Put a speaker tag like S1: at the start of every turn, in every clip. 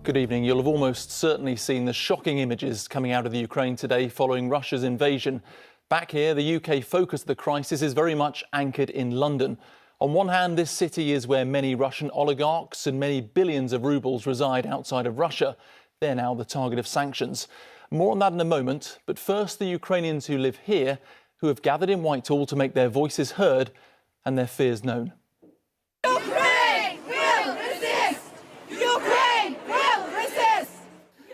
S1: Good evening. You'll have almost certainly seen the shocking images coming out of the Ukraine today following Russia's invasion. Back here, the UK focus of the crisis is very much anchored in London. On one hand, this city is where many Russian oligarchs and many billions of rubles reside outside of Russia. They're now the target of sanctions. More on that in a moment, but first the Ukrainians who live here, who have gathered in Whitehall to make their voices heard and their fears known.
S2: Ukraine will resist! Ukraine will resist!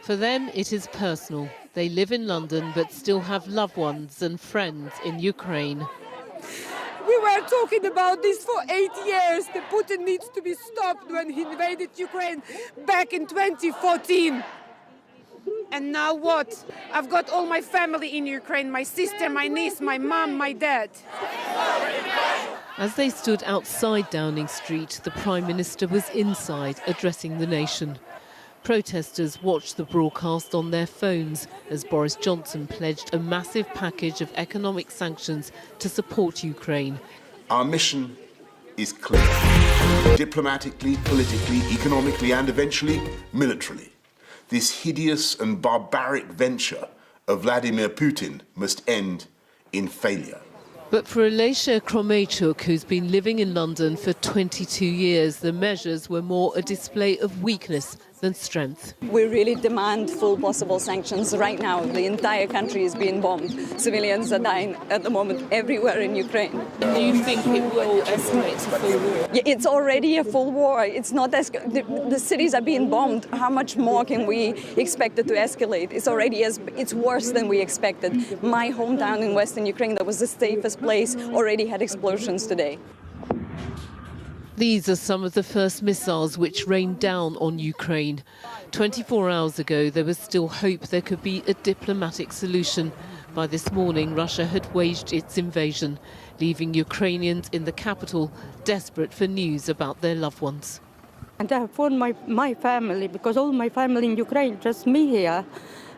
S3: For them, it is personal. They live in London but still have loved ones and friends in Ukraine.
S4: We were talking about this for 8 years. The Putin needs to be stopped when he invaded Ukraine back in 2014. And now what? I've got all my family in Ukraine, my sister, my niece, my mum, my dad.
S3: As they stood outside Downing Street, the Prime Minister was inside addressing the nation. Protesters watched the broadcast on their phones as Boris Johnson pledged a massive package of economic sanctions to support Ukraine.
S5: Our mission is clear. Diplomatically, politically, economically and eventually militarily. This hideous and barbaric venture of Vladimir Putin must end in failure.
S3: But for Alicia Kromeychuk, who's been living in London for 22 years, the measures were more a display of weakness than strength.
S6: We really demand full possible sanctions right now. The entire country is being bombed. Civilians are dying at the moment everywhere in Ukraine.
S3: Do you think it will escalate to full war?
S6: Yeah, it's already a full war. It's not the cities are being bombed. How much more can we expect it to escalate? It's worse than we expected. My hometown in Western Ukraine, that was the safest place, already had explosions today.
S3: These are some of the first missiles which rained down on Ukraine. 24 hours ago, there was still hope there could be a diplomatic solution. By this morning, Russia had waged its invasion, leaving Ukrainians in the capital desperate for news about their loved ones.
S7: And I phoned my family, because all my family in Ukraine, just me here.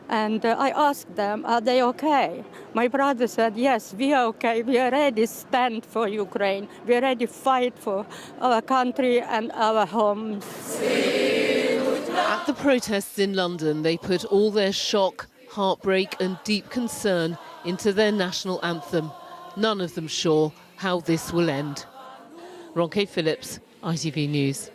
S7: And I asked them, are they okay? My brother said, yes, we are okay. We are ready to stand for Ukraine. We are ready to fight for our country and our homes.
S3: At the protests in London, they put all their shock, heartbreak and deep concern into their national anthem. None of them sure how this will end. Ronke Phillips, ITV News.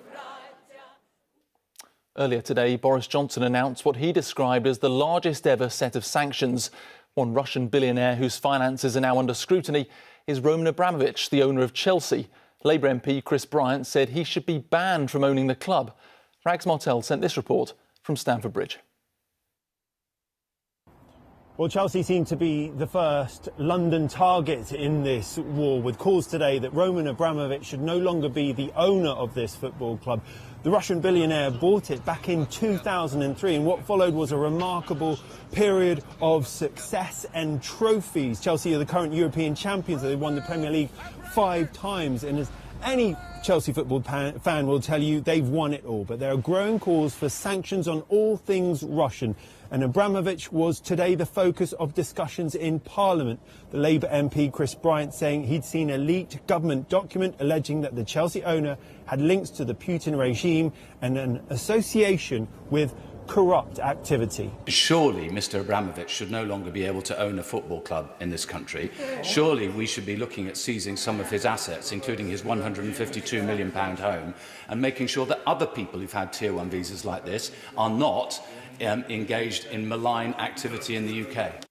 S1: Earlier today, Boris Johnson announced what he described as the largest ever set of sanctions. One Russian billionaire whose finances are now under scrutiny is Roman Abramovich, the owner of Chelsea. Labour MP Chris Bryant said he should be banned from owning the club. Rags Martel sent this report from Stamford Bridge.
S8: Well, Chelsea seemed to be the first London target in this war, with calls today that Roman Abramovich should no longer be the owner of this football club. The Russian billionaire bought it back in 2003, and what followed was a remarkable period of success and trophies. Chelsea are the current European champions. They won the Premier League 5 times, and as any Chelsea football fan will tell you, they've won it all. But there are growing calls for sanctions on all things Russian. And Abramovich was today the focus of discussions in Parliament. The Labour MP Chris Bryant saying he'd seen a leaked government document alleging that the Chelsea owner had links to the Putin regime and an association with corrupt activity.
S9: Surely Mr Abramovich should no longer be able to own a football club in this country. Surely we should be looking at seizing some of his assets, including his £152 million home, and making sure that other people who've had Tier 1 visas like this are not engaged in malign activity in the UK.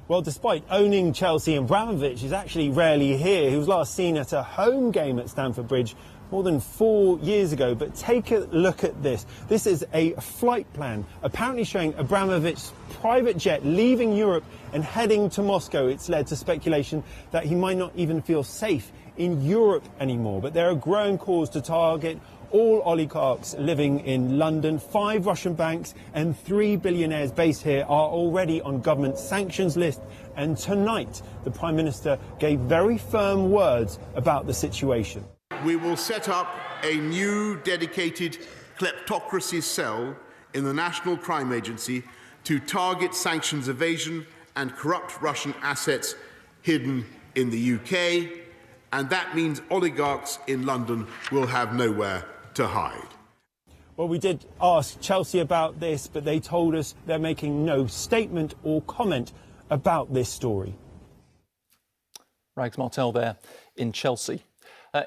S8: Well, despite owning Chelsea, Abramovich is actually rarely here. He was last seen at a home game at Stamford Bridge more than 4 years ago. But take a look at this. This is a flight plan apparently showing Abramovich's private jet leaving Europe and heading to Moscow. It's led to speculation that he might not even feel safe in Europe anymore. But there are growing calls to target all oligarchs living in London. 5 Russian banks and 3 billionaires based here are already on government sanctions list. And tonight, the Prime Minister gave very firm words about the situation.
S5: We will set up a new dedicated kleptocracy cell in the National Crime Agency to target sanctions evasion and corrupt Russian assets hidden in the UK. And that means oligarchs in London will have nowhere to hide.
S8: Well, we did ask Chelsea about this, but they told us they're making no statement or comment about this story.
S1: Rags Martel there in Chelsea.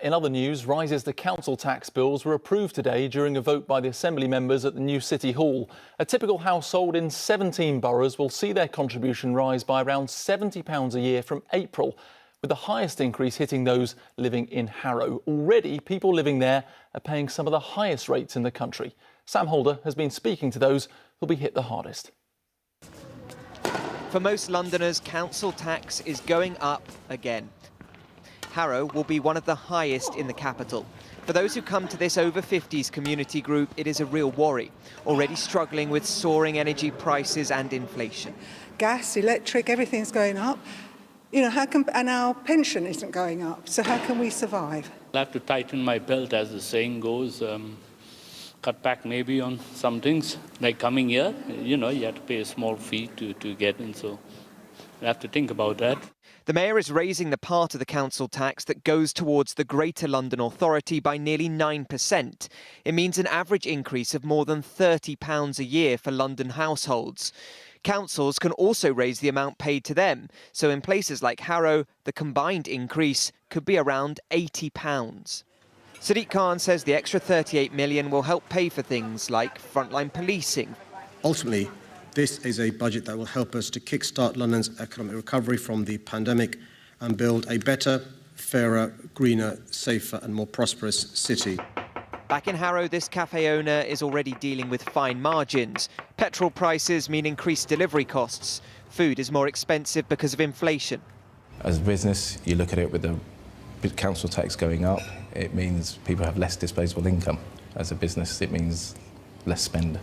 S1: In other news, rises to council tax bills were approved today during a vote by the Assembly members at the new City Hall. A typical household in 17 boroughs will see their contribution rise by around £70 a year from April, with the highest increase hitting those living in Harrow. Already, people living there are paying some of the highest rates in the country. Sam Holder has been speaking to those who'll be hit the hardest.
S10: For most Londoners, council tax is going up again. Harrow will be one of the highest in the capital. For those who come to this over 50s community group, it is a real worry, already struggling with soaring energy prices and inflation.
S11: Gas, electric, everything's going up. You know, and our pension isn't going up, so how can we survive?
S12: I'll have to tighten my belt, as the saying goes, cut back maybe on some things. Like coming here, you know, you have to pay a small fee to get in, so I have to think about that.
S10: The Mayor is raising the part of the council tax that goes towards the Greater London Authority by nearly 9%. It means an average increase of more than £30 a year for London households. Councils can also raise the amount paid to them, so in places like Harrow, the combined increase could be around £80. Sadiq Khan says the extra £38 million will help pay for things like frontline policing.
S13: Ultimately, this is a budget that will help us to kickstart London's economic recovery from the pandemic and build a better, fairer, greener, safer and more prosperous city.
S10: Back in Harrow, this cafe owner is already dealing with fine margins. Petrol prices mean increased delivery costs. Food is more expensive because of inflation.
S14: As a business, you look at it with the council tax going up, it means people have less disposable income. As a business, it means less spend.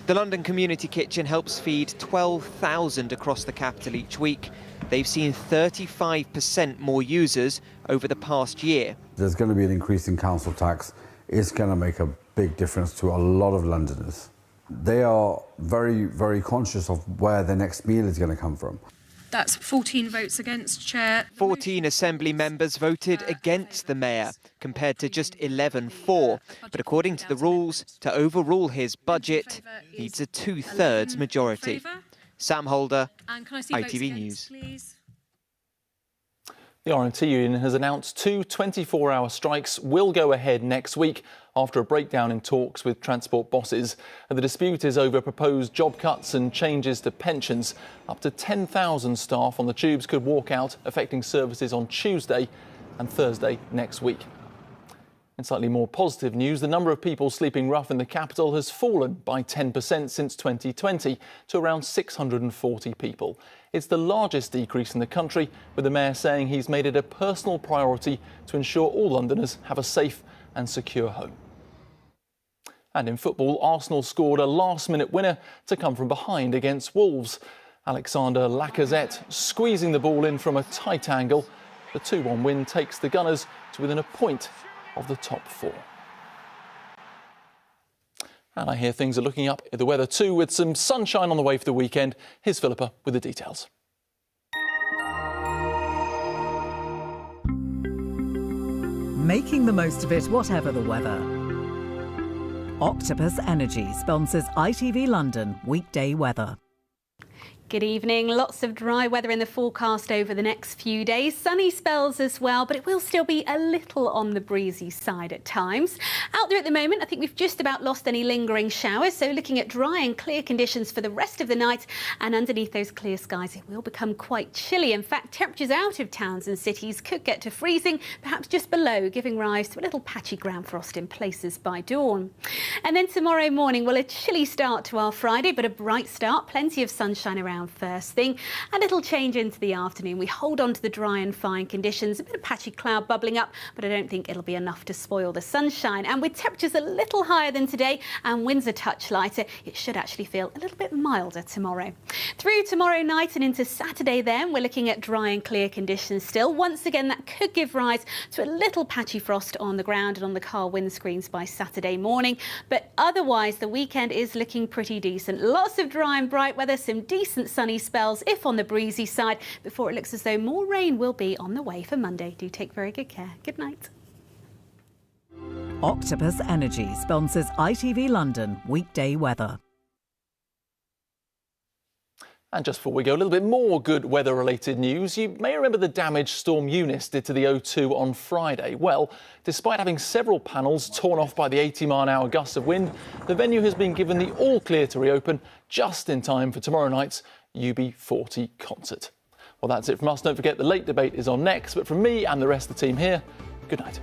S10: The London Community Kitchen helps feed 12,000 across the capital each week. They've seen 35% more users over the past year.
S15: There's going to be an increase in council tax. It's going to make a big difference to a lot of Londoners. They are very, very conscious of where their next meal is going to come from.
S16: That's 14 votes against, Chair.
S10: 14 Assembly members voted against the Mayor, compared to just 11 for. But according to the rules, to overrule his budget needs a 2/3 majority. Sam Holder, ITV News.
S1: The RMT union has announced 2 24-hour strikes will go ahead next week after a breakdown in talks with transport bosses. And the dispute is over proposed job cuts and changes to pensions. Up to 10,000 staff on the tubes could walk out, affecting services on Tuesday and Thursday next week. In slightly more positive news, the number of people sleeping rough in the capital has fallen by 10% since 2020 to around 640 people. It's the largest decrease in the country, with the Mayor saying he's made it a personal priority to ensure all Londoners have a safe and secure home. And in football, Arsenal scored a last-minute winner to come from behind against Wolves. Alexander Lacazette squeezing the ball in from a tight angle. The 2-1 win takes the Gunners to within a point of the top 4. And I hear things are looking up at the weather too, with some sunshine on the way for the weekend. Here's Philippa with the details.
S17: Making the most of it, whatever the weather. Octopus Energy sponsors ITV London weekday weather.
S18: Good evening. Lots of dry weather in the forecast over the next few days. Sunny spells as well, but it will still be a little on the breezy side at times. Out there at the moment, I think we've just about lost any lingering showers. So looking at dry and clear conditions for the rest of the night, and underneath those clear skies, it will become quite chilly. In fact, temperatures out of towns and cities could get to freezing, perhaps just below, giving rise to a little patchy ground frost in places by dawn. And then tomorrow morning, well, a chilly start to our Friday, but a bright start. Plenty of sunshine around first thing. A little change into the afternoon. We hold on to the dry and fine conditions. A bit of patchy cloud bubbling up, but I don't think it'll be enough to spoil the sunshine. And with temperatures a little higher than today and winds a touch lighter, it should actually feel a little bit milder tomorrow. Through tomorrow night and into Saturday then, we're looking at dry and clear conditions still. Once again, that could give rise to a little patchy frost on the ground and on the car windscreens by Saturday morning. But otherwise, the weekend is looking pretty decent. Lots of dry and bright weather, some decent sunny spells, if on the breezy side, before it looks as though more rain will be on the way for Monday. Do take very good care. Good night.
S17: Octopus Energy sponsors ITV London weekday weather.
S1: And just before we go, a little bit more good weather-related news. You may remember the damage Storm Eunice did to the O2 on Friday. Well, despite having several panels torn off by the 80-mile-an-hour gusts of wind, the venue has been given the all-clear to reopen just in time for tomorrow night's UB40 concert. Well, that's it from us. Don't forget the Late Debate is on next. But from me and the rest of the team here, good night.